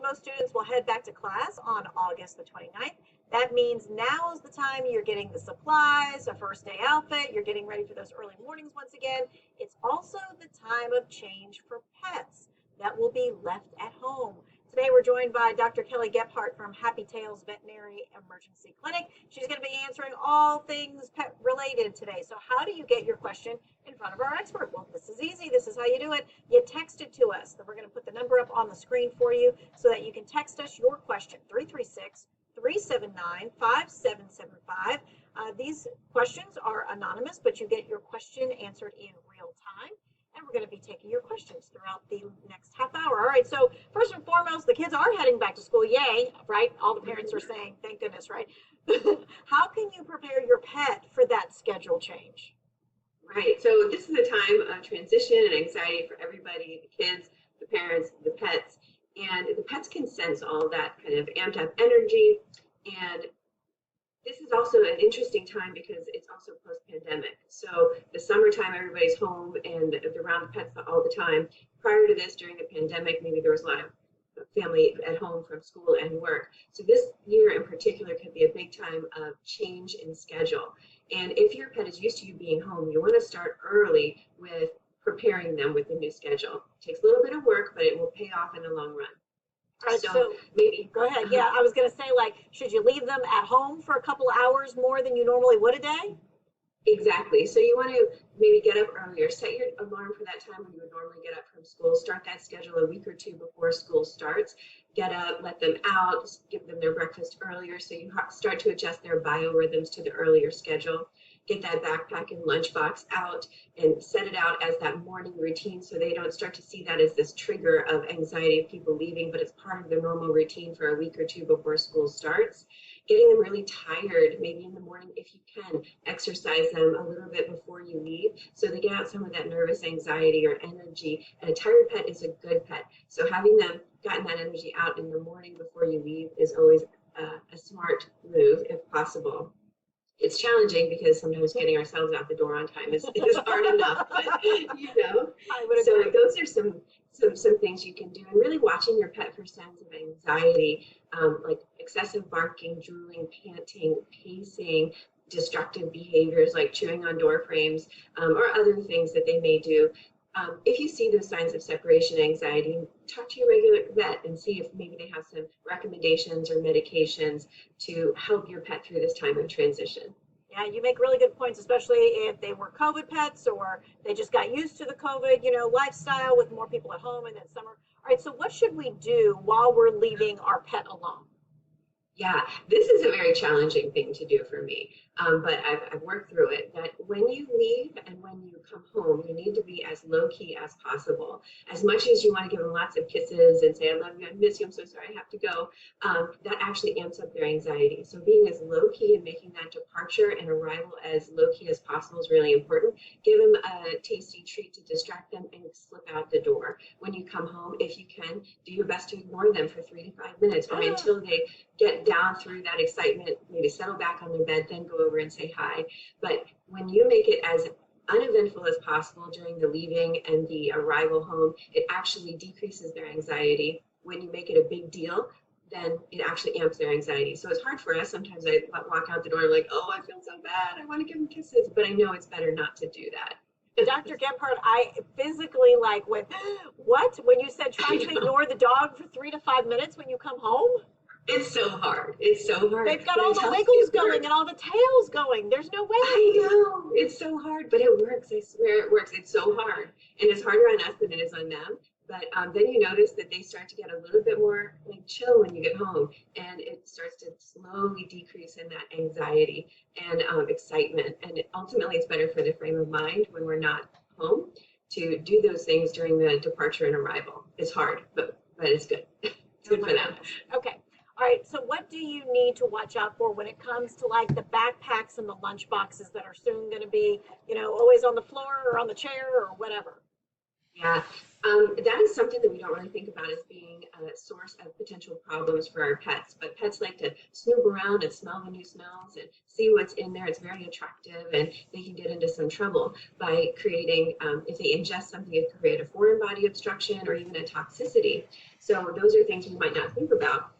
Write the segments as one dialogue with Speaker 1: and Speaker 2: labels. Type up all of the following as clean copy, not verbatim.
Speaker 1: most students will head back to class on August the 29th. That means now is the time you're getting the supplies, a first day outfit, you're getting ready for those early mornings once again. It's also the time of change for pets that will be left at home. Today we're joined by Dr. Kelley Gebhardt from Happy Tales Veterinary Emergency Clinic. She's going to be answering all things pet related today. So how do you get your question in front of our expert? Well, this is easy. This is how you do it. You text it to us. We're going to put the number up on the screen for you so that you can text us your question, 336-379-5775. These questions are anonymous, but you get your question answered in real time. And we're going to be taking your questions throughout the next half hour. All right, so first and foremost, the kids are heading back to school. Yay, right? All the parents are saying, thank goodness, right? How can you prepare your pet for that schedule change?
Speaker 2: Right, so this is a time of transition and anxiety for everybody, the kids, the parents, the pets, and the pets can sense all that kind of amped up energy. And this is also an interesting time because it's also post-pandemic. So the summertime, everybody's home and around the pets all the time. Prior to this, during the pandemic, maybe there was a lot of family at home from school and work. So this year in particular could be a big time of change in schedule. And if your pet is used to you being home, you want to start early with preparing them with the new schedule. It takes a little bit of work, but it will pay off in the long run.
Speaker 1: All right, so maybe go ahead. Yeah, I was going to say, like, should you leave them at home for a couple of hours more than you normally would a day?
Speaker 2: Exactly. So you want to maybe get up earlier, set your alarm for that time when you would normally get up from school, start that schedule a week or two before school starts, get up, let them out, give them their breakfast earlier. So you start to adjust their biorhythms to the earlier schedule. Get that backpack and lunchbox out and set it out as that morning routine so they don't start to see that as this trigger of anxiety of people leaving, but it's part of their normal routine for a week or two before school starts. Getting them really tired, maybe in the morning if you can, exercise them a little bit before you leave so they get out some of that nervous anxiety or energy. And a tired pet is a good pet. So having them gotten that energy out in the morning before you leave is always a smart move if possible. It's challenging because sometimes getting ourselves out the door on time is hard enough, but you know. So those are some things you can do, and really watching your pet for signs of anxiety, like excessive barking, drooling, panting, pacing, destructive behaviors like chewing on door frames, or other things that they may do. If you see those signs of separation anxiety, talk to your regular vet and see if maybe they have some recommendations or medications to help your pet through this time of transition.
Speaker 1: Yeah, you make really good points, especially if they were COVID pets or they just got used to the COVID, lifestyle with more people at home and then summer. All right, so what should we do while we're leaving our pet alone?
Speaker 2: Yeah, this is a very challenging thing to do for me, but I've worked through it, that when you leave and when you come home, you need to be as low-key as possible. As much as you want to give them lots of kisses and say, I love you, I miss you, I'm so sorry, I have to go, that actually amps up their anxiety. So being as low-key and making that departure and arrival as low-key as possible is really important. Give them a tasty treat to distract them and slip out the door. When you come home, if you can, do your best to ignore them for 3 to 5 minutes or until they get down through that excitement, maybe settle back on their bed, then go over and say hi. But when you make it as uneventful as possible during the leaving and the arrival home, it actually decreases their anxiety. When you make it a big deal, then it actually amps their anxiety. So it's hard for us. Sometimes I walk out the door like, oh, I feel so bad, I want to give them kisses, but I know it's better not to do that.
Speaker 1: Dr. Gebhardt, I physically went, what? When you said try to ignore the dog for 3 to 5 minutes when you come home?
Speaker 2: It's so hard. It's so hard.
Speaker 1: They've got all the wiggles going and all the tails going. There's no way.
Speaker 2: I know. It's so hard, but it works. I swear it works. It's so hard. And it's harder on us than it is on them. But then you notice that they start to get a little bit more chill when you get home. And it starts to slowly decrease in that anxiety and excitement. And ultimately, it's better for the frame of mind when we're not home to do those things during the departure and arrival. It's hard, but it's good. It's good for them.
Speaker 1: Okay. All right, so what do you need to watch out for when it comes to the backpacks and the lunch boxes that are soon going to be, always on the floor or on the chair or whatever?
Speaker 2: Yeah, that is something that we don't really think about as being a source of potential problems for our pets. But pets like to snoop around and smell the new smells and see what's in there. It's very attractive, and they can get into some trouble by creating, if they ingest something, it could create a foreign body obstruction or even a toxicity. So those are things we might not think about.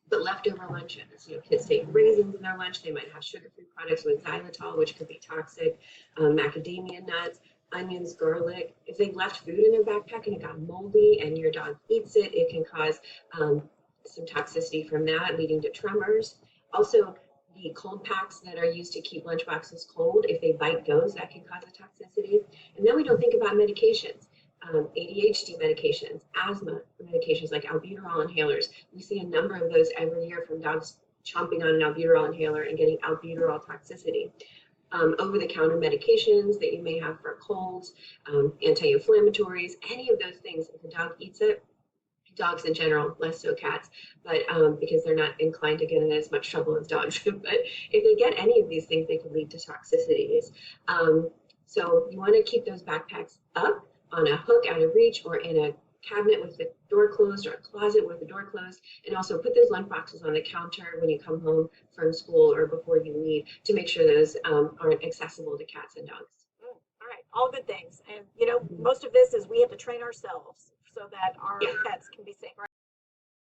Speaker 2: But leftover lunches, kids take raisins in their lunch. They might have sugar-free products with xylitol, which could be toxic, macadamia nuts, onions, garlic. If they left food in their backpack and it got moldy and your dog eats it, it can cause some toxicity from that, leading to tremors. Also, the cold packs that are used to keep lunchboxes cold, if they bite those, that can cause a toxicity. And then we don't think about medications. ADHD medications, asthma medications like albuterol inhalers. We see a number of those every year from dogs chomping on an albuterol inhaler and getting albuterol toxicity. Over-the-counter medications that you may have for colds, anti-inflammatories, any of those things, if a dog eats it, dogs in general, less so cats, but because they're not inclined to get in as much trouble as dogs. But if they get any of these things, they can lead to toxicities. So you want to keep those backpacks up on a hook out of reach or in a cabinet with the door closed or a closet with the door closed, and also put those lunch boxes on the counter when you come home from school or before you leave to make sure those aren't accessible to cats and dogs.
Speaker 1: All right, all good things. And most of this is we have to train ourselves so that our
Speaker 2: Yeah.
Speaker 1: pets can be safe.